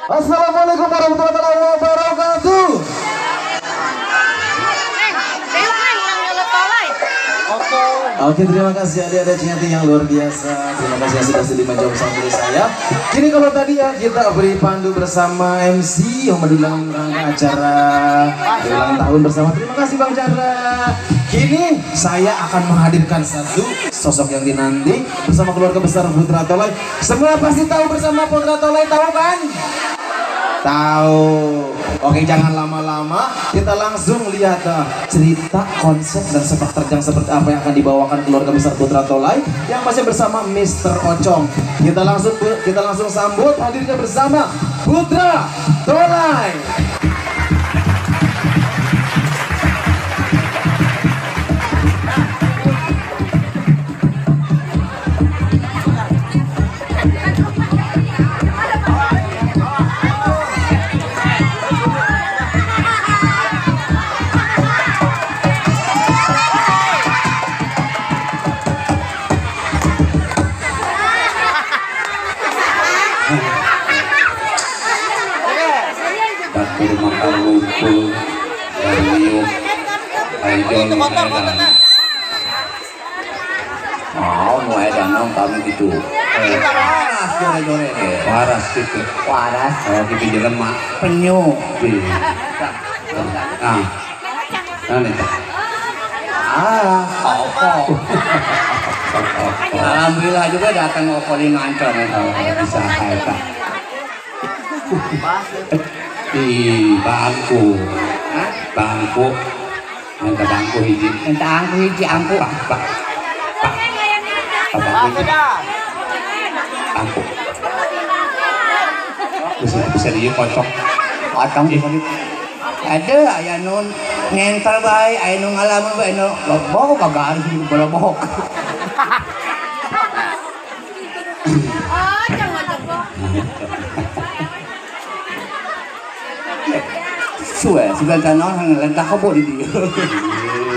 Assalamualaikum warahmatullahi wabarakatuh. Oke, terima kasih adik-adik Cianti yang luar biasa. Terima kasih yang sudah sudi menjawab sampai saya. Kini kalau tadi ya kita beri pandu bersama MC yang mendulang rangka acara ulang tahun bersama. Terima kasih Bang Chandra. Kini saya akan menghadirkan satu sosok yang dinanti bersama keluarga besar Putra Tolai. Semua pasti tahu bersama Putra Tolai, tahu kan? Tahu. Oke, jangan lama-lama, kita langsung lihat cerita, konsep dan sepak terjang seperti apa yang akan dibawakan keluarga besar Putra Tolai yang masih bersama Mr. Ocong. Kita langsung sambut hadirnya bersama Putra Tolai. Mau mulai danau kami gitu. Waras jore-jore deh. Waras gitu. Waras. Kalau kita jalan mah penyu. Nah, nanti. Opo. Alhamdulillah juga datang Opo di Ngancor kalau bisa kayak di bangku. Bangku. Minta bangku hiji. Minta bangku hiji angku. Pak. Bangku. Bisa dia kocok. Kocok di mana? Ada aya nun ngentar bae, aya nu ngalamun bae nu lobok kagak harus bolobok. Suwe, sudah tanah lentah kebo di dia.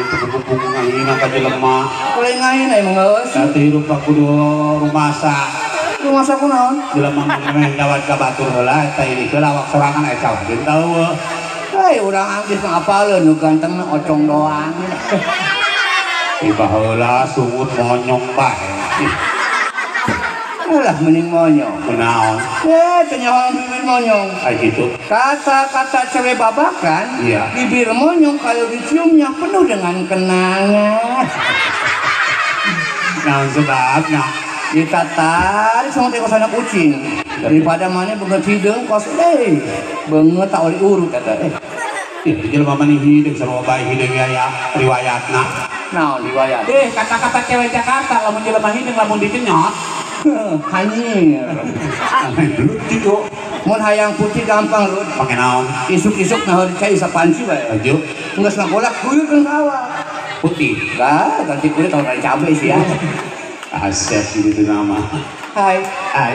Tepuk ngain apa jelema? Kalau ngain emang geus. Tadi hidup aku do rumah sak. Rumah sak kunaon? Jelema mah lewat ka batur heula eta ini heula awak sorangan aya cawah geus tahu. Hei, urang angkis ngapaleun nu ganteng Ocong doang. Tiba heula sungut monyong bae. Alah mending monyong. Kunaon? Tenyawa bibir monyong. Kayak gitu. Kata-kata cewek babakan, iya. Bibir monyong kalau diciumnya penuh dengan kenangan. Nah, sebabnya kita tarik sama teko sana kucing. Daripada mana banget hidung kos banget tak oleh urut kata. Jelema mah hidung sarua bae hidung ya riwayatna. Nah, riwayat. Kata-kata cewek Jakarta lamun jelema hidung lamun dikenyot. Hanyir. Gitu. Mun hayang putih gampang lu. Pake naon? Isuk-isuk nah cai sapanci bae. Ajo. Geus ngagolak kuyeukeun kawa. Putih. Lah, ganti kulit tahun dari cabe sih ya. Asep gitu nama. Hai. Hai.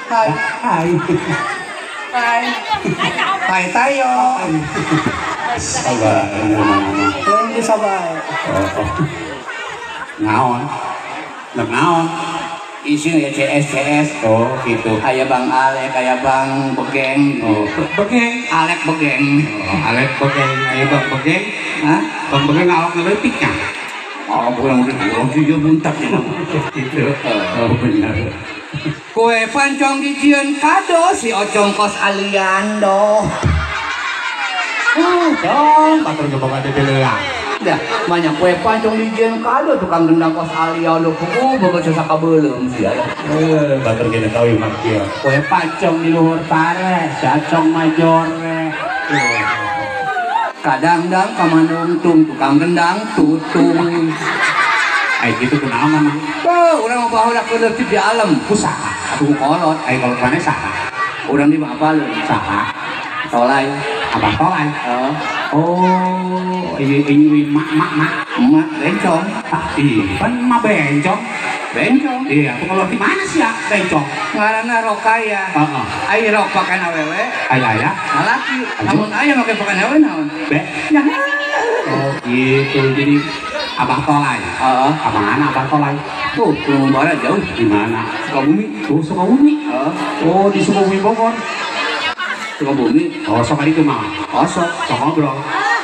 Hai. Hai. Hai. Hai tayo. Sabar. Ini sabar. Naon? Naon? Isinya ya CS. Oh gitu. Kayak Bang Alek, kayak Bang Begeng. Oh Begeng, Alek Begeng. Oh Alek Begeng, kayak Bang Begeng. Hah? Bang Begeng awak ngeletik kan? Oh bukan dia buntak ya. Gitu. Oh benar. Kue pancong dijieun kado si Ocong kos Aliando. Dong, batur gebang ada delelang. Dah, banyak kue pancong dijieun kado tukang gendang kos Aliando kuku boga sesaka beuleum sia. Batur gini tahu ieu mah kieu. Kue pancong di luhur pare, cacong majore. Kadang-dang kamanungtung tukang gendang tutung. Ay gitu kunaon mah. Oh, urang mah baheula keuleuh di alam kusaha. Atuh kolot, ay kolot mana saha. Urang di mah apaleun saha. Tolai, apa tolai? Oh, ini mak bencong. Ah, kan mah bencong. Bencong. Iya, kalau di mana sih ya bencong? Ngaranna Rokaya. Heeh. Ai rok pakai awewe, aya laki. Namun aya make pakai awewe naon? Be. Ya. Oh, gitu. Jadi Abah Tolai. Abang anak Abah Tolai. Tuh, ke barat jauh. Di mana? Sukabumi. Oh, Sukabumi. Oh, di Sukabumi Bogor. Sukabumi. Oh, sok kali itu mah. Osok. Sok ngobrol.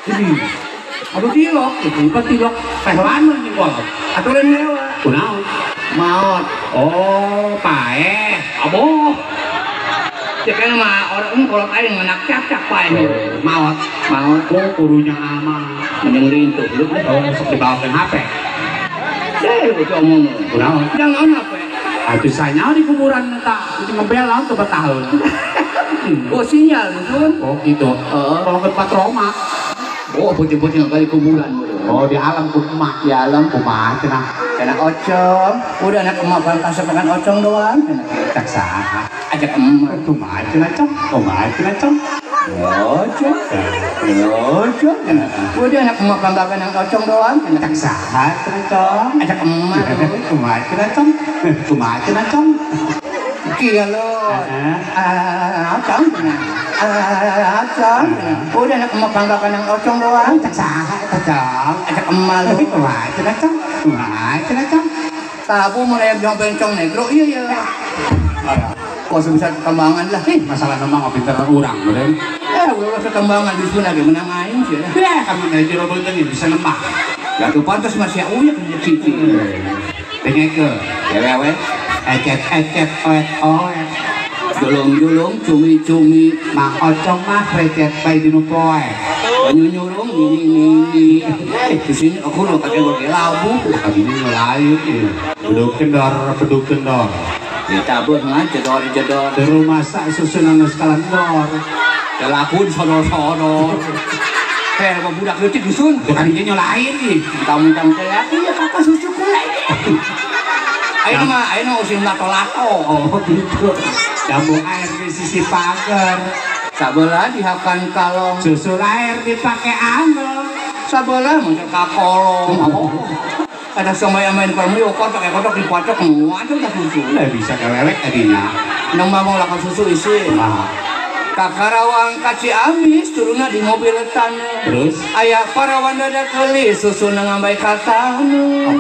Ini. Aduh tilok, itu tilok. Teh lama nih kok. Aturan lewat. Kunaon? Maot. Oh, pae. Abo. Cekan mah orang kalau aing menak cak pae. Maot. Maot. Oh, kurunya ama. Mendengerin tuh. Oh, sok dibawakan HP. Itu ngomong. Kunaon? Jangan apa. Atuh sanya di kuburan eta. Itu ngebel tuh bertahun. Oh sinyal betul. Oh, gitu. Kalau ke Patroma. Oh putih-putih kali kuburan. Oh, di alam kumaha. Di alam Kumaha cenah. kena ocong. Udah anak emak bangkas pekan ocong doang. Tak saha. Ajak emak. Kumaha cenah, Cong? Kumaha cenah, Cong? Ocong. Ocong. Udah anak emak bangkas yang ocong doang. Tak saha cenah, Cong? Ajak emak. Kumaha cenah, Cong? Kumaha cenah, Cong? Kia lo. Ocong. Ocong. Udah anak emak bangkas yang ocong doang. Tak saha eta, Cong? Ajak emak lu. Kumaha cenah, Cong? Kumaha cenah, Cong? Tabu mulai yang bencong negro. Iya. Kok sebesar perkembangan lah. Masalah memang pinter urang, beureun. Udah perkembangan di sana lagi menang aing sih. Ya, kami dari jero beunteun bisa lembah. Ya tuh pantas masih uya kerja cici. Dengekeun. Lewe. Ecet oet. Jolong-jolong cumi-cumi Mang Ocong mah recet bae dinu poe. nyurung ini. Di sini aku lo kakek gue labu. Ini ngelayu beduk kendor. Kita buat jedor. Di rumah sak susunan skalandor. Ya laku di sodor. Mau budak letik dusun. Tadinya nyolain nih. Mentang-mentang kayak iya kakak susu kulai. Ayo mah usin lato-lato. Oh gitu. Jambu air di sisi pagar. Sabelah dihakan kalong. Susu air dipakai angel. Sabelah muncul kakolong. Ada sama yang main kamu yuk kotak dipocok semua itu udah susu. Udah bisa kelelek tadinya. Nang mau lakukan susu isi. Kakarawang kaci amis turunnya di mobil tanya. Terus? Ayah parawan dada keli susu nangambai katanya.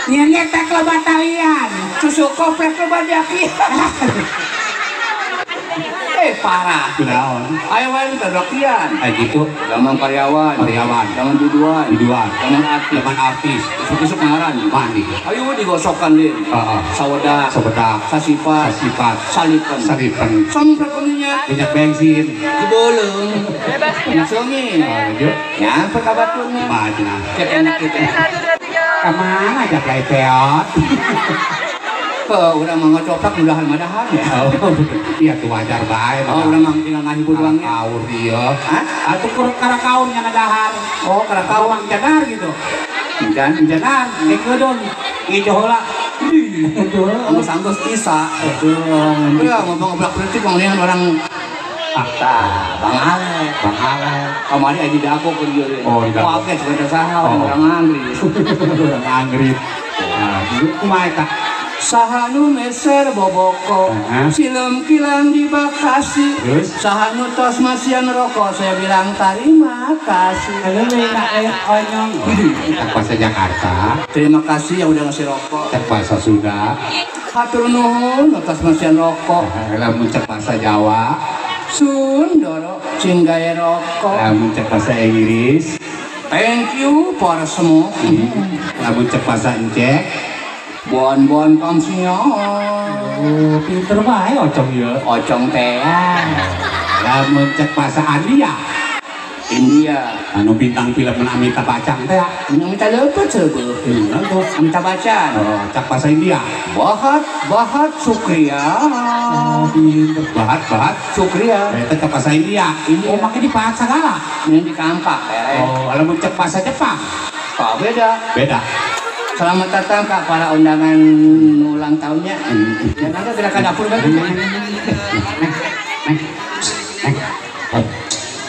Nyetek lo batalian. Susu kopek lo badakian. Parah. Kunaon? Ayo wae terdokian. Gitu. Zaman karyawan. Zaman biduan. Zaman artis. Isuk-isuk ngaran. Mandi. Ayo digosokkan din. Sawedak. Sasipat. Salipan. Sampai kunyat. Minyak bensin. Dibolong. Nasongi. Ya, perkabaturnya. Mana? Enak kita. Kemana aja play peot? Udah mau coplak mudahan madahan ya. Iya tuh wajar bae. Udah mang tinggal ngahibur doang ya. Kaur dia. Atau kara kaurnya nadahar. Kara kaur Mang jadar gitu. Jadar. Kedon. Ijo heula. Anggus bisa. Ya ngobrol politik ngomongin orang Bang Ale. Kamari aja di aku ke dia. Pakai sebentar saha orang Anggris. Nah, dulu kumaha eta? Sahanu meser boboko, silem kilang di Bekasi. Sahanu tos masian rokok, saya bilang terima kasih. Terpaksa Jakarta. Terima kasih yang udah ngasih rokok. Terpaksa Sunda. Hatur nuhun, tos masian rokok. Lamun terpaksa Jawa. Sundoro, cinggai rokok. Lamun terpaksa Inggris. Thank you for semua. Lamun terpaksa Encek. Bon kamsinya. Pinter bae Ocong ya. Ocong teh. Lamun cek bahasa India. Anu bintang film Amitabh Bachchan teh. Yang minta lepet sebel. Amitabh Bachchan. Cek bahasa India. Bahat Sukriya. Bahat Sukriya. Eta cek bahasa India. Oh make dipahat sagala. Yang di kampak. Lamun cek bahasa Jepang. Beda. Selamat datang Kak para undangan ulang tahunnya. Ya nanti tidak ke dapur kan?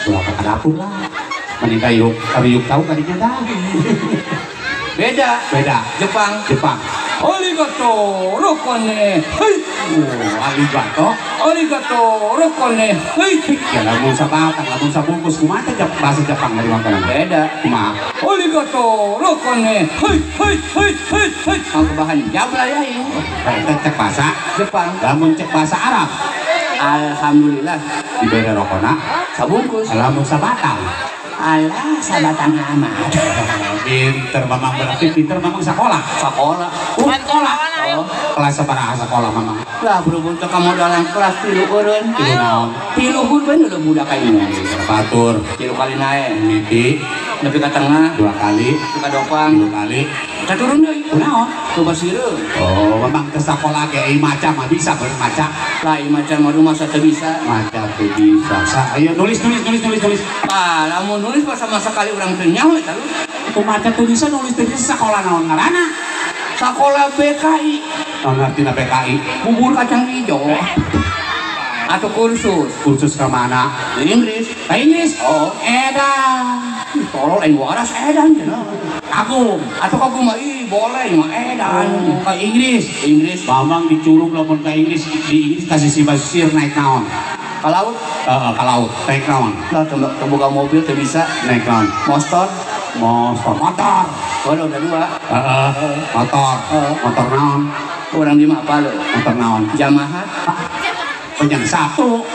Bawa ke dapur lah. Mending kariuk tahu kadinya dah. Beda. Jepang. Arigato, rokone. Arigato. Arigato, rokone, hei. Ya lamun sabatan, lamun sabungkus kumaha teh bahasa Jepang dari makanan. Beda. Kumaha? Arigato, rokone, hei. Aku bahan jabla ya ini. Eta cek bahasa Jepang. lamun cek bahasa Arab. Alhamdulillah. Dibere rokona Sabungkus. lamun sabatang. Alah, sabatang amat. Pinter mamang berarti pinter mamang sekolah. Sekolah. Sekolah. Oh. Kelas sabaraha sekolah mamang? Lah berhubung teu kamodalan kelas 3 eureun. Tilu naon? 3 luhur bener udah budak kayak ini. Batur. 3 kali naik. Miti Nepi ka tengah, 2 kali, nepi ka dopang. 3 kali. Kita turun deui. Kunaon? Coba sireung. Oh, memang ke sekolah ge maca mah bisa bener maca. Lah ieu macan mah masa teu bisa. Maca teu bisa. Ayo nulis. Ah, lamun nulis pas sama sekali urang teu nyaho eta lu. Ku maca teu bisa nulis teu bisa sekolah naon ngaranna? Sakola BKI, Naon artina BKI? bubur kacang hijau. Atau kursus Ke mana? di Inggris. Ka Inggris? Oh, Edan. tolol aing waras edan cenah. Kagum. Atau kagum mah boleh mah edan. Ka Inggris. Inggris Mamang dicurug lamun ka Inggris di Inggris kasih si basir naik naon? ka laut. Ka laut. Naik naon? Lah boga mobil teu bisa. Naik naon? Motor. Motor. Waduh udah 2. Motor naon? Urang di mah apa lu? Motor naon? Yamaha. Penjang satu.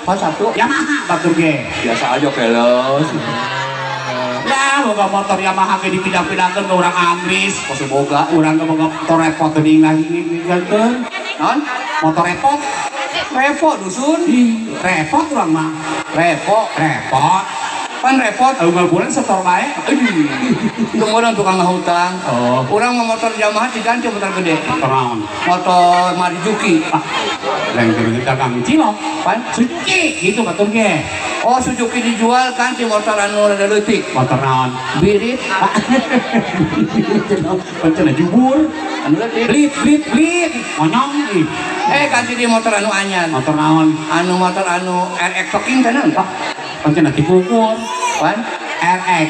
Oh satu. Yamaha batur ge. Biasa aja kelos. Ya, boga motor Yamaha ge dipindah-pindahkeun ke urang Inggris. Masih boga. Urang ge boga motor repot teu ninggalkeun. Non? Motor repot. Repo dusun. Repot urang mah. Repot. Pan repot. Unggal bulan setor bae. Itu orang tukang ngahutang. Oh. Orang mau motor Yamaha diganti motor gede. Motor naon? Motor Marizuki. Lain keur dagang cilok. Pan? Suzuki gitu batur ge. Oh Suzuki dijual ganti motor anu rada leutik. Motor naon? Birit. Pancen jubur. Anu leutik. Blit. Monyong ih. Ganti di motor anu anyar. Motor naon? Motor anu RX Toking kan enggak? Pancen dipukul. Pan?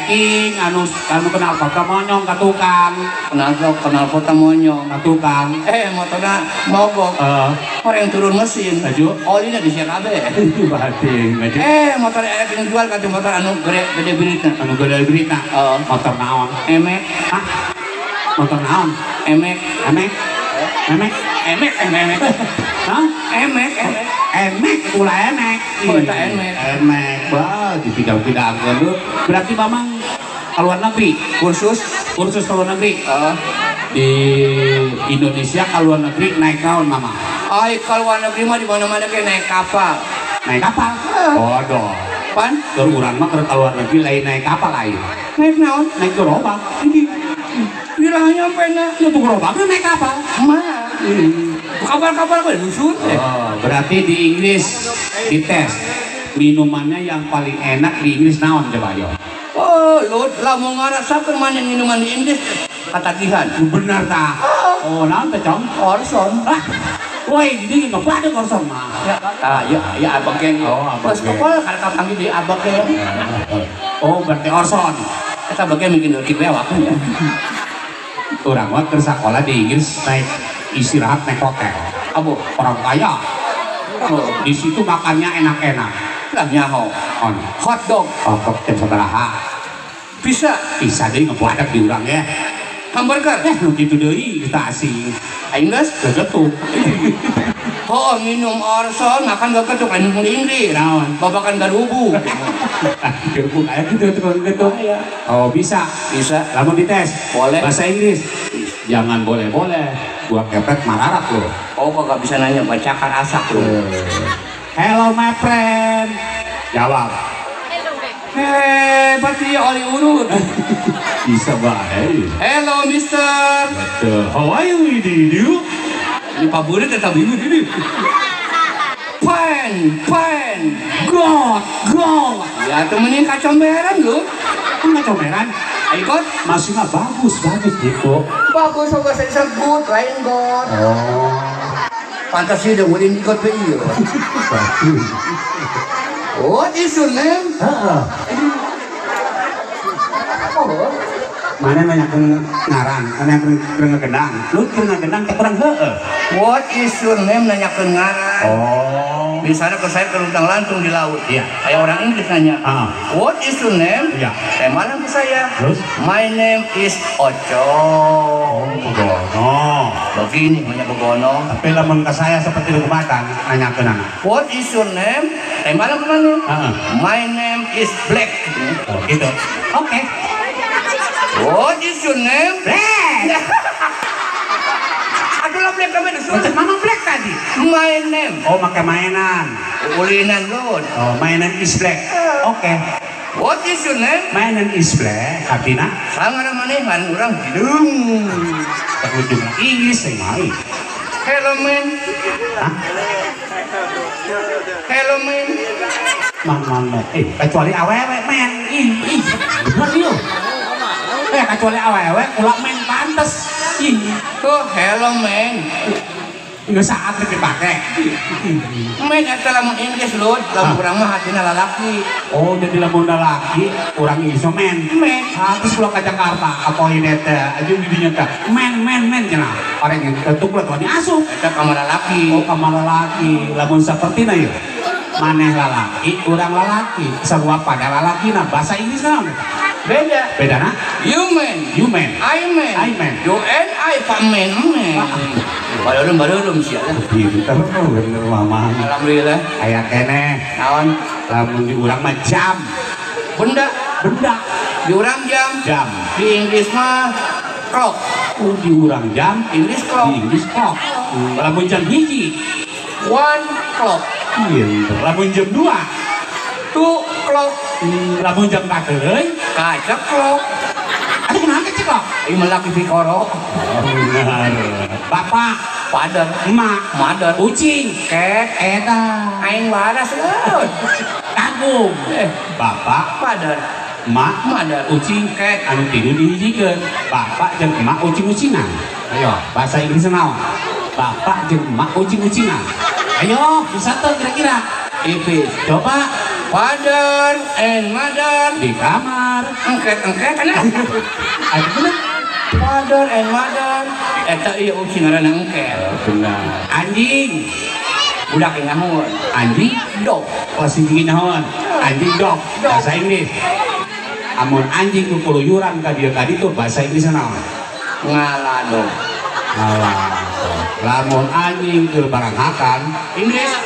King anu kenal kota monyong ka tukang. Kenal kota monyong. Ka tukang. Motornya mogok. Orang yang turun mesin. Aju. Olinya disiak kabeh. Bating aju. Motor RX yang jual ganti motor anu gede biritna. Anu gede berita. Motor naon? Emek. Hah? Motor naon? Emek. Hah? Emek ulah emek. Oh, eta emek. Emek. Bah, dipindah-pindahkeun lu. Berarti mamang keluar negeri kursus ke luar negeri. Di Indonesia ke luar negeri naik naon mamang? Ke luar negeri mah di mana-mana kayak naik kapal. Naik kapal? Bodoh. Pan? Keur urang mah keur keluar negeri lain naik kapal lain. Naik naon? Naik gerobak. Birah nyampe na. Ya tuh gerobaknya naik kapal. Mah. Kapal-kapal gue dusun. Berarti di Inggris dites minumannya yang paling enak di Inggris naon coba yo. Lu lamun ngarasakeun mana minuman di Inggris katagihan. Bener tah. Naon teh Cong? Orson. Woi, di dieu mah bade Orson mah. Ya abang ge. Pas kapal kada kapanggih di abang ge. Berarti Orson. Eta bagian bikin leutik bewak ya. Urang mah keur sakola di Inggris naik istirahat naik hotel. Abu Orang kaya. Di situ makannya enak-enak. lah nyaho. Hot dog. Jam sabaraha? Bisa Deui ngebuadak di urang ya. hamburger. Nu kitu deui stasi. Aing geus Gegetuk. minum Orson makan gegetuk lain di Inggris. Naon? Babakan gadubu. Gegetuk aya gegetuk. Bisa. Lamun dites. Boleh. Bahasa Inggris. Jangan boleh-boleh. Gua kepet mararat lo. Kagak bisa nanya bacakan asak lo. Hello my friend. Jawab. Berarti oli urut. Bisa bae. Hello mister. Betul. How are you? Ini paburit tetap bingung ini. Fine. God. Ya temenin kacomberan lu. Kacomberan. Ikut. Masih mah bagus gitu. Bagus juga saya sebut lain God. Pantas sih udah boleh ikut PI. What is your name? Mana nanya ke ngaran, nanya ke ngegendang. Lu ke ngegendang ke kurang heueuh. What is your name nanya ke ngaran. Di sana saya keluntang lantung di laut. Iya. Kayak orang Inggris nanya. What is your name? Iya. Saya malam ke saya. Terus? My name is Oco. Begono. Begini banyak Begono. Tapi lamun ke saya seperti lumatan nanya ke nana. What is your name? Saya malam ke mana? My name is Black. Oh, gitu. Oke. What is your name? Black. Aduh Black kami disuruh. Mama Black tadi. My name. Oh pakai mainan. Ulinan Lord. Oh my name is Black. Oke. What is your name? My name is Black. Artinya? Sangat manehan orang hidung. Terujung Inggris saya main. Hello man. Hah? Hello man. Man. Kecuali awewe men. Bener yuk. Kecuali awewe ulah men pantes. Tuh hello man. Nggak saat dipakai. Men eta lamun Inggris lho, lamun urang mah hatina lalaki. Oh, jadi lamun lalaki urang iso men. Men. Terus pulang ke Jakarta apa ini teh aja di dinya teh. Men cenah. Orang yang ketuk lah asup. Eta kamar lalaki. Oh, kamar lalaki. Lamun sapertina ieu. Maneh lalaki, urang lalaki. Sarua pada lalaki nah bahasa Inggris naon eta? Beda nah? You man. I man. You and I man. Baru siapa? Pinter bener mama. Alhamdulillah. Kayak kene. Naon? Lamun di urang mah jam. Benda. Di urang jam. Di Inggris mah clock. Oh di urang jam, Inggris clock. Di Inggris clock. Lamun jam hiji. 1 clock. Pinter. Lamun jam 2. 2 clock. Lamun jam 4 euy. Kaca clock. Aduh kenapa cek kok? Ini melaki pikoro. Benar. Bapak, pader, emak, mader, ucing, ket, eta, aing waras leut. Kagum. Bapak, pader, emak, mader, ucing, ket, anu tilu dihijikeun. Bapak jeung emak ucing-ucingan. Ayo, bahasa Inggris naon? Bapak jeung emak ucing-ucingan. Ayo, bisa tuh kira-kira. Ipis, coba. Father and mother di kamar. Engket kan? Ada bener. Father and mother. Eta iya ucing ngaranna engket. Benar. Anjing. Budak nyahoan. Anjing dog. Oh sing nyahoan. Anjing dog. Bahasa Inggris. Amun anjing nu keluyuran ka dieu ka ditu bahasa Inggris naon? Ngalado. Lamun anjing keur baranghakan Inggris.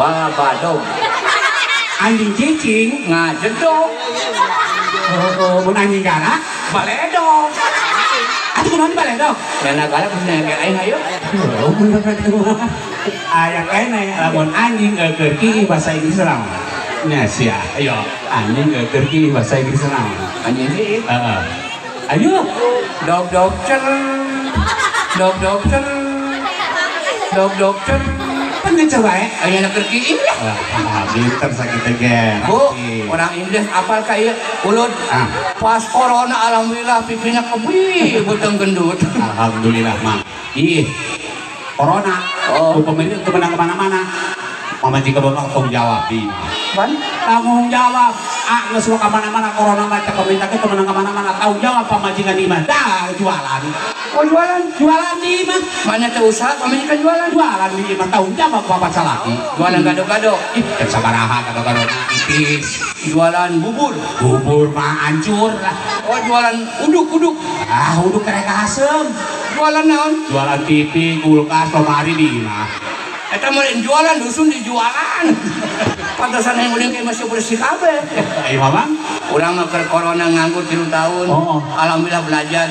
Babadog. Anjing cicing ngajedog. Mun anjing galak baledog. Atuh kunaon baledog? Cenah galak geus nengke aing hayu. Aya kene lamun anjing keur kieu bahasa Inggris naon? Nya sia. Ayo, anjing keur kieu bahasa Inggris naon? Anjing kieu? Heeh. Ayo. Dog doctor. Pengen coba ya? Ayo nak kerki ini. Pinter sakit aja. Bu, orang Inggris apal kayak ulut. Pas corona alhamdulillah pipinya kebi, butang gendut. Alhamdulillah mang. Ih, corona. Oh, pemerintah itu menang kemana-mana. Mama jika belum tanggung jawab di. Tanggung jawab. Nggak suka kemana-mana corona baca pemerintah itu menang kemana-mana. Tanggung jawab pemajikan di mana? Dah jualan. Oh jualan di mana? Mana tuh usaha pemajikan jualan di mana? Tanggung jawab bapak salaki. Jualan gado-gado. Ih, sabaraha gado-gado tipis. Jualan bubur mah hancur lah. Oh jualan uduk. Uduk mereka asem. Jualan naon? Jualan TV, kulkas, lemari di mana? Eta meureun jualan dusun dijualan. Pantesan yang udah kayak masih bersih kabeh. Ayo Mamang, urang mah keur corona nganggur 3 tahun. Alhamdulillah belajar.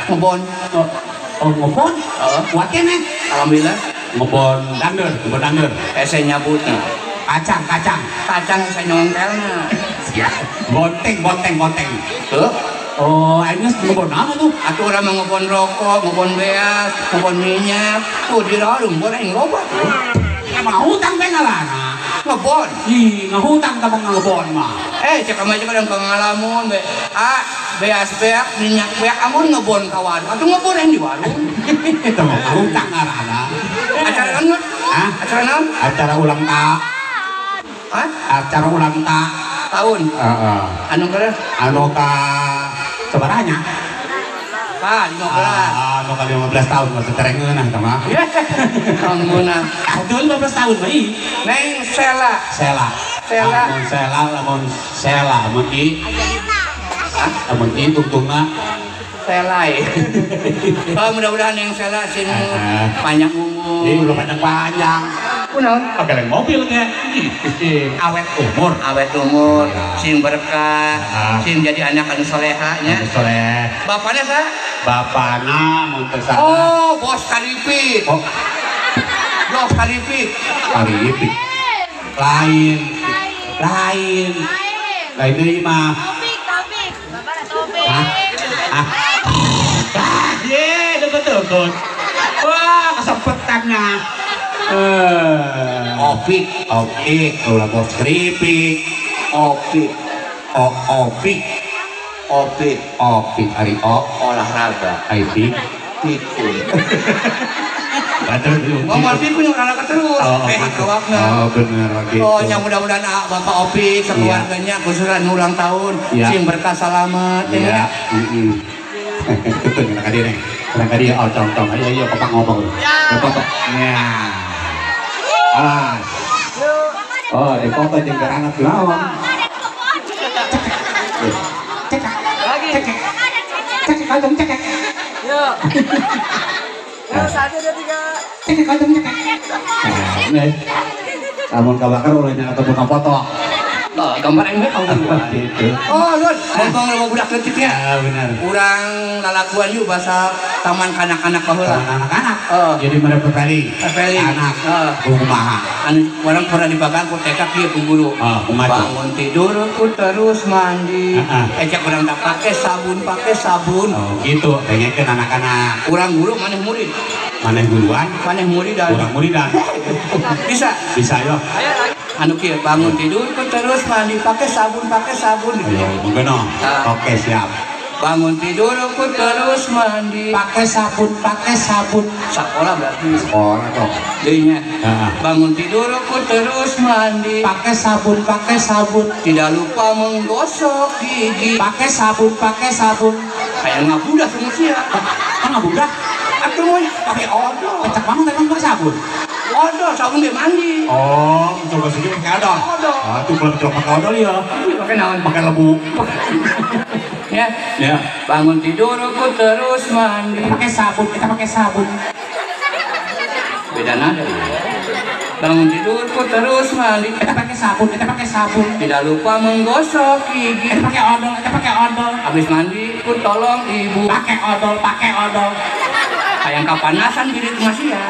Ngebon. Ngebon? Kuat keneh. Alhamdulillah. Ngebon dangdeur. Saya nyabutna. Kacang saya nyongkelna. Bonteng. Tuh. Oh, akhirnya ngebon apa tuh? Atuh orang mah ngebon rokok, ngebon beas, ngebon minyak. Tuh di warung boleh ngelobat tuh. Emang hutang teh ngalana. Ngebon. Ih, ngahutang teh ngebon mah. Cek ama aja kadang pengalaman be. Beas beak, minyak beak amun ngebon ka warung. Atuh ngebon yang di warung. Itu mah hutang ngalana. Acara naon? Acara naon? Acara ulang tahun. Acara ulang tahun. Anu kada? Anu ka sebaranya? Ka 15. Anu ka 15 tahun mah terengeunah tah mah. Kamu nah. betul 15 tahun mah Neng Sela. Sela. Lamun Sela amun tungtungna Selai. Oh, mudah-mudahan yang Sela sing panjang umur. Udah panjang. Kunaon? Pakai mobil nya. Awet umur, sing berkah, sing jadi anak anu soleha nya. Soleh. Bapaknya sa? Bapana mun teu salah. Oh, Bos Karipik. Bos Karipik. Karipik. Lain deui mah. Topik. Bapak Topik. Ye, deket. Wah, kesempetannya. Opik, ulah bos keripik. Opik, hari Olahraga. Aipik. Pikun. Betul. Ngomong pikun yang olahraga terus. Kawakna. Oh, bener gitu. Oh, yang mudah-mudahan Bapak Opik sekeluarganya khususnya ulang tahun, sing berkah selamat ya. Betul kena kadi nih. Kena kadi tong. Ayo Bapak ngomong. Bapak. Ya. Oh, di foto jeung garangat lawan. Cek. Yo. Satu dua tiga. Cek. Lamun kabakar ulahnya ketemu ka foto. Gambar enggak Gitu. Oh, Lon, ngomong sama budak letiknya. Benar. Kurang lalakuan yuk bahasa taman kanak-kanak baheula. Anak-anak. Jadi mana pepeli? Anak. Kumaha. Anu orang pernah dibagang ku TK kieu ku guru. Kumaha. Bangun tidur ku terus mandi. Ecek urang tak pakai sabun. Oh, gitu. Dengekeun anak-anak. Urang guru maneh murid. Maneh guruan? Maneh muridan. Urang muridan. Bisa Yo. anu kieu bangun tidur ku terus mandi pakai sabun Ayo, mungkin Oke, siap. bangun tidur ku terus mandi Pakai sabun. sekolah berarti Sekolah toh. deunya bangun tidur ku terus mandi Pakai sabun. tidak lupa menggosok gigi Pakai sabun. kayak ngabudah semua sia Ngabudak. atuh mah pakai odol Cek banget emang pakai sabun. odol sabun dia mandi Oh, coba sih pakai odol. Tuh kalau coba pakai odol ya. pakai naon Pakai lebu. ya Ya. bangun tidur ku terus mandi Kita pakai sabun. beda nada bangun tidur ku terus mandi Kita pakai sabun. tidak lupa menggosok gigi Kita pakai odol. habis mandi ku tolong ibu Pakai odol. kayak kapanasan birit masih ya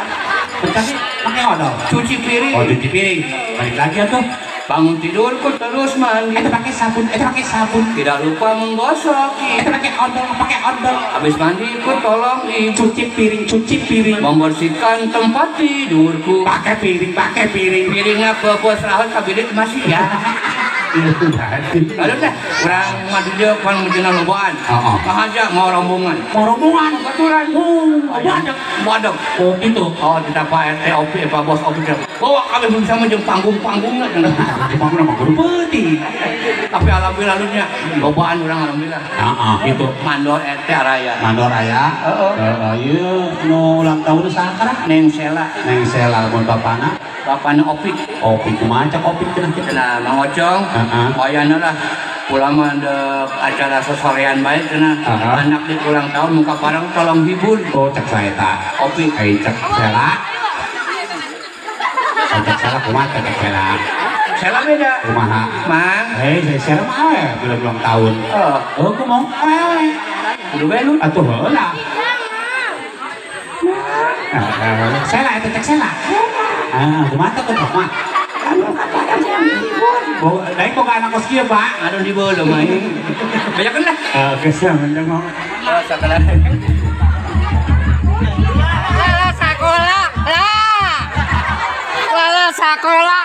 Tapi pakai odol. cuci piring Cuci piring. Balik lagi tuh. bangun tidur ku terus mandi Kita pakai sabun. tidak lupa menggosok gigi Kita pakai odol. habis mandi ku tolong ibu Cuci piring. membersihkan tempat tidurku Pakai piring. piringnya bebos rahot kabinet masih ya lalu dah kurang madu dia kurang menjena lobaan aja mau rombongan kebetulan badek Oh gitu. oh tidak Pak RT OP Pak Bos OP bawa kami bisa menjeng panggung-panggungnya Panggung nama guru peti. tapi alhamdulillahnya lobaan orang alhamdulillah Itu. mandor RT Araya Mandor aya. Iya, nu ulang tahun sakara. Neng Sela Neng Sela mun bapana. bapaknya Opik Kumaha cak opik cenah kita. nah Mang Ocong bayana lah ulama ada acara sesorean baik kena anak di ulang tahun muka parang tolong hibur Oh cak saya tak. Opik Cak Sela. Cak Sela kumaha cak Sela. Sela beda Kumaha. Mang Saya Sela mah bulan ulang tahun. Oh kumaha awe. udah belut Atuh heula. Sela itu cak Sela. Kumaha teh kumaha. Lain kok anak kos kieu, Pak. ada di bawah main banyak kan lah Kesah mendengar. sekarang Lala sekolah. Lala sekolah.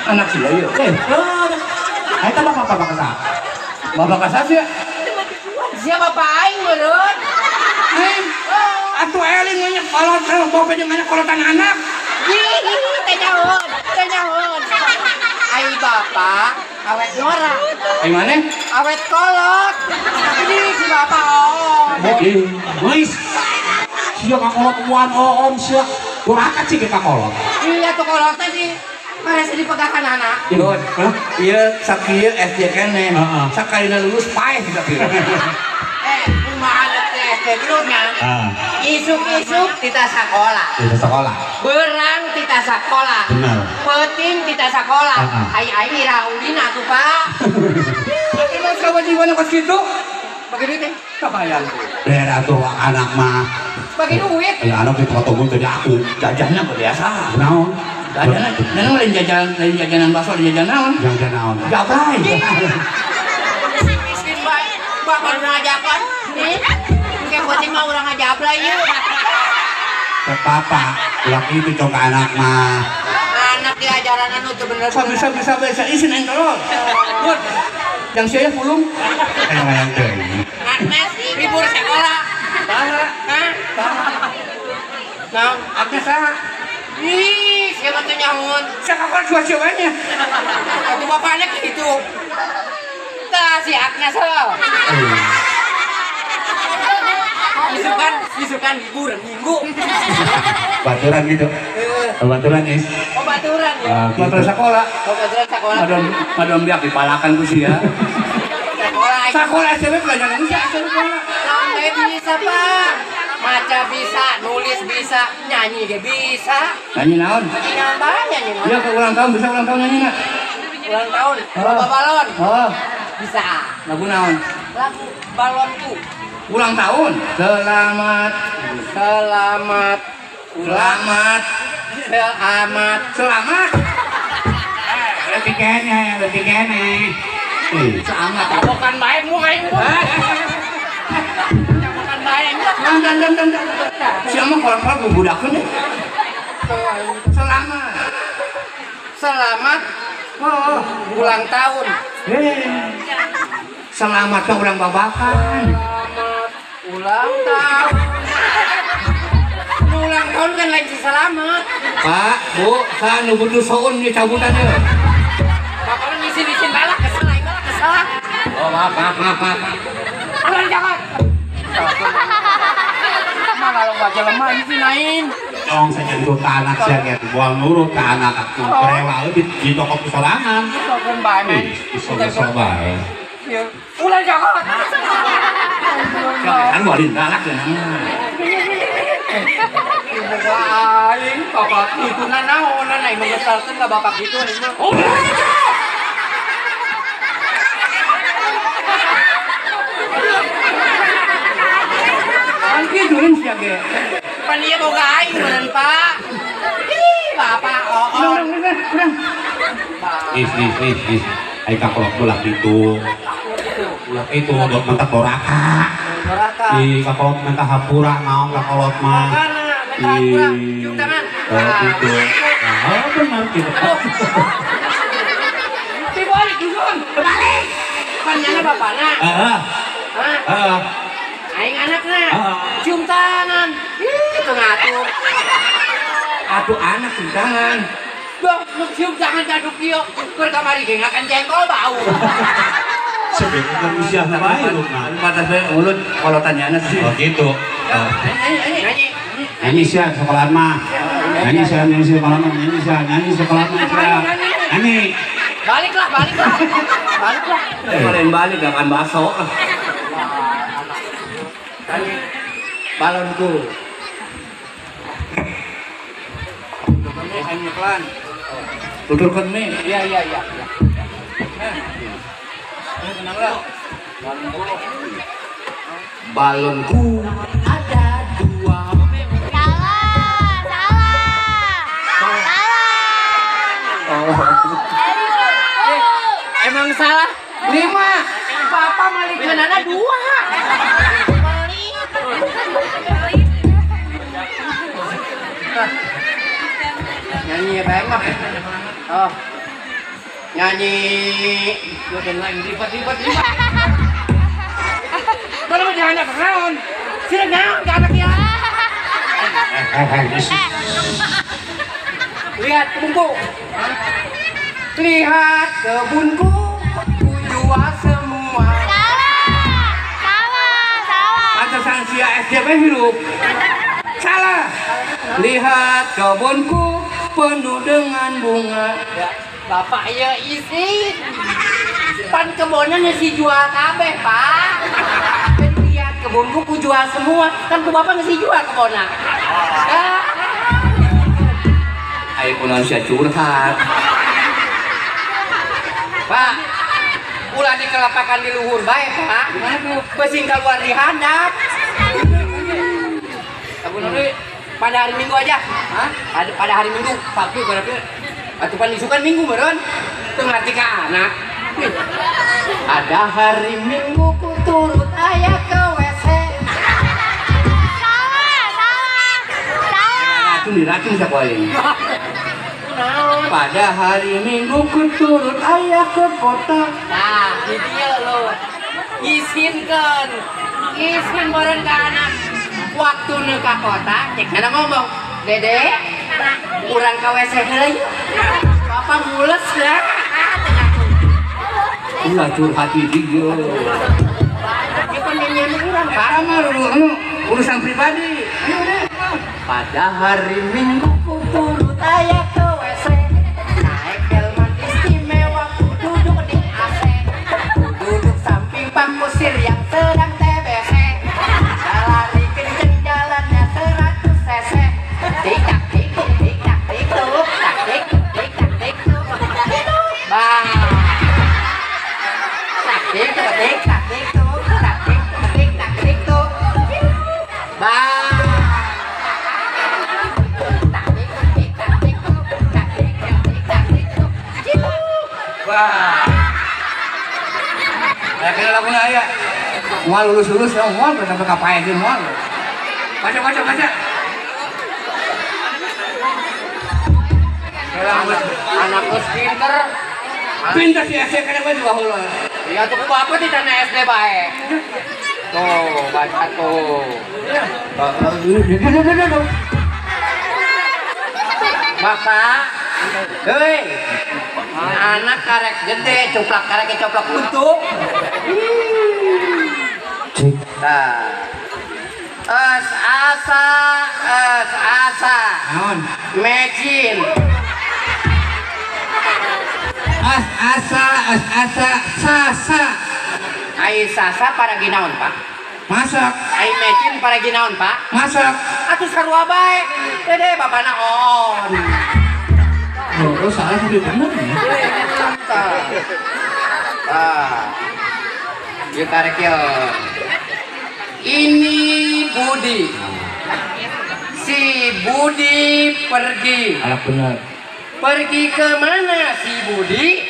anak sih ya Eta bapak kesa. bapak kasas ya Siapa Pak Aing menurut? atuh eling banyak kolot bapak jeung banyak kolotan anak. Teh nyahoon. Ai bapak awet norak. Ai mana? Awet kolot. Ini si bapak on. Guys. Sia kakolot uan on sia. Duraka sih kita kolot. Iya tuh kolot teh sih. Masih dipegakan anak. Iya sakieu SD keneh. Sakalina lulus paeh sakieu. Kumaha teh SD dulunya. Isuk-isuk kita sekolah. Kita sekolah. Berang kita sekolah. Benar. Peting kita sekolah. Ai raulina tuh Pak. Terus kewajiban kos kitu. Bagi duit teh. Kabayang. Daerah tuh anak mah. Bagi duit. Ya anak kita tunggu dari aku. Jajannya biasa. Naon? Jajanan lain jajanan bakso jajanan naon? Jajanan naon? Gablay. Miskin bae. Bapak ngajakan. Nih. Kayak penting mah urang ngajablay ieu. Ke papa, ulang itu coba anak mah. Anak diajaran anu teu bener. Bisa isin yang telur. Gut. Yang saya pulung. Yang teh. Agnes libur sekolah. Saha? Hah? Naon? Agnes saha? Ih, siapa tuh nyamun? Sakakon dua-duanya. Aku bapaknya gitu. Tah si Agnes ho. Isukan libur minggu. Baturan gitu. Baturan nih. Oh baturan ya. Baturan sekolah. Oh baturan sekolah. Madam biak dipalakan ku sia. Sekolah. Sekolah SMP pelajaran Indonesia sekolah. Sampai bisa Pak. Maca bisa, nulis bisa, nyanyi ge bisa. Nyanyi naon? Nyanyi banyak nyanyi. Iya ke ulang tahun bisa ulang tahun nyanyi nak? Ulang tahun. Bapak balon. Oh. Bisa. Lagu naon? Lagu balonku. Ulang tahun. Selamat. Selamat. Lebih kene. Selamat. Bukan baik mu aing. Bukan baik. Dan. Siapa kalau budakeun deh. Selamat. Oh, Ulang tahun. Selamat ke ulang babakan. Ulang tahun. Ulang tahun kan lagi selamat. Pak, Bu, saya nu butuh soun di cabutan ya. Bapak lu ngisi-ngisi balak kesel. Oh, maaf. Ulang jangan. Mana lo baca lemah ini nain. Dong saya nyentuh ke anak saya gitu, buang nurut ke anak aku. Rela di toko pesorangan. Sokon bae. Bisa bae. Ulang jangan. Kan walin galak ya namanya. Aing bapak itu naon aing mengesalkeun ka bapak gitu aing mah. Kan kiduin sia ge. Pan ieu boga aing meureun Pak. Ih, bapak Urang. Is. Ai kakolot ulah itu. Ulah itu dot mentak doraka. Di kakolot mentak hapura naon kakolot mah. Cium tangan. Itu. Ah, benar gitu. Dibalik duluan. Balik. Kan nyana bapakna. Heeh. Aing anakna. Cium tangan. Itu ngatur. Atuh anak cium tangan. Bang, cium tangan jaduk ieu. Keur kamari ge ngakan jengkol bau. Sebenarnya manusia bae lu mah. Batas bae mulut kolotannya sih. Oh gitu. Nyanyi sia sekolah mah. Nyanyi sekolah mah. Nyanyi. Baliklah. Kalian balik akan baso. Balonku. Hanya pelan. Tuturkan mie. Iya. Balonku ada dua. Emang salah 5. Papa malikeunana 2. Nyanyi ya baik mah. Oh. Nyanyi. Jodoh lain ribet. Kalau mau jangan naon. Sila naon ke anak ya. Lihat kebunku. Lihat kebunku, ku jual semua. Pantesan si ASDP hidup. Salah. Lihat kebunku penuh dengan bunga. Bapak ya isi. Pan kebunnya si jual kabeh, Pak. Lihat kebunku ku jual semua. Kan ku bapak ngisi jual kebunnya. Ayo kunaon sia curhat. Pak, ulah dikelapakan di luhur bae, Pak. Pesing keluar di handap. Pada hari Minggu aja. Hah? Pada hari Minggu, Sabtu berarti. Atau pan disukan Minggu meureun. Teu ngarti ka anak. Ada hari Minggu ku turut aya ke WC. Diracun sapoe. Pada hari Minggu ku turut aya ke kota. Nah, di dieu lo. Izinkeun. Izin meureun ka anak. Waktu nu ka kota, cek ada ngomong, Dede, urang ka WC heula. Bapak mules ya. Ulah curhat di dieu. Ieu kan nyanyi urang, Pak. Mah urusan pribadi. Pada hari Minggu ku turut aya ke WC. Naik delman istimewa ku duduk di AC. Ku duduk samping Pak Kusir yang sedang TBC. Lari kenceng jalannya 100 cc. Tik tak tik tuk tik tak tik tuk tak tik tuk tik tak tik tuk. Bang. Tak tik tuk tik tak tik tuk tak tik tuk tik tak tik tuk. Bang. Wah. Kira lagunya aya. Moal lulus-lulus ya, moal sampai ka paekeun moal. Baca. Anak geus pinter. Pinter si SD kana bae baheula. Ya tuh apa di tanah SD bae. Tuh, baca tuh. Bapak, hei, anak karek gede, coplak karek coplak untuk. Nah, es asa, Naon? mecin. Sasa. Ai sasa para ginaon, Pak. Masak. Ai mecin para ginaon, Pak. Masak. Atuh sarua bae. Dede bapana on. Oh, salah sudah bener. Yuk karek yo. Ini Budi. Si Budi pergi. Anak bener. Pergi ke mana si Budi?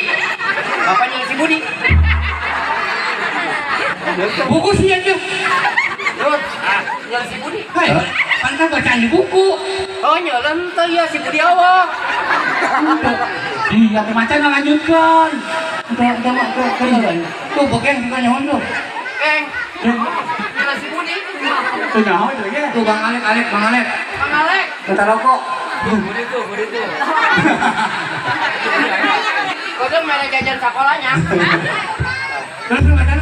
Bapaknya si Budi. Buku sih aja. Terus, yang si Budi. Hai, pantas bacaan di buku. Oh nyelem tuh ya si Budi Allah. Iya, kemacan lanjutkan. Tuh, bagian juga nyawan tuh. Keng, yang si Budi. Tuh nyawan itu ya. Tuh Bang Alek. Bang Alek. Minta rokok. Budi tuh. Kau tuh mereka jajan sekolahnya. Terus macam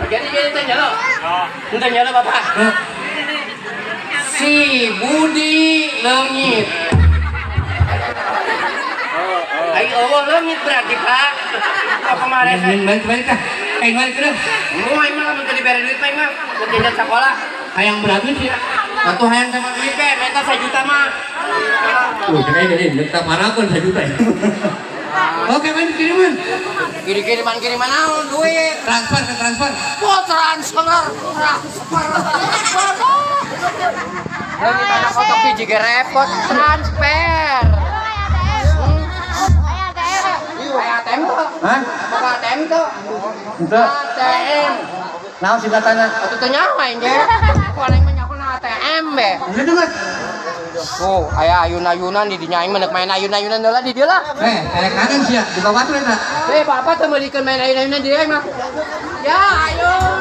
Jadi tanya lo. Tanya lo Bapak. Si Budi Lengit. Ayo Allah Lengit berarti Pak. Apa kemarin? balik dah. Balik dah. Mau malah minta diberi duit mah. Mau jajan sekolah. Hayang berapa sih? Satu hayang sama duit mereka 1 juta mah. Tuh, jadi minta parapun 1 juta. Oke, main kiriman. Kiriman naon duit. Transfer. Oh, transfer. Lagi anak kotok biji ge repot transfer. Aya ATM tuh. Hah? Buka ATM tuh. Enggak. ATM. Naon sih katanya? Atuh teu nyawa engge. Ku aing mah nyaho ATM be. Udah dengar. Oh, aya ayun-ayunan di dinya aing mah main ayun-ayunan heula di dieu lah. Kayak kanan sih ya, di bawah tuh eta. Bapak teu meulikeun main ayun-ayunan di dieu mah. Ya, ayun.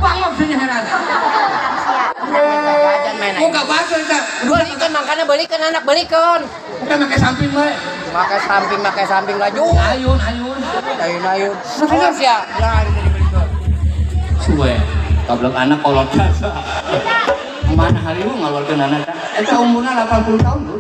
Bangok sih heran. jajan main aja. Buka batu eta. Belikan makanya belikan anak belikan. Kita make samping bae. Makai samping laju. Ayun. Ayun. Awas ya. Jangan dibelikan. Suwe. Kablok anak kolot jasa. Mana hari lu ngalorkeun anak? Eta umurna 80 tahun.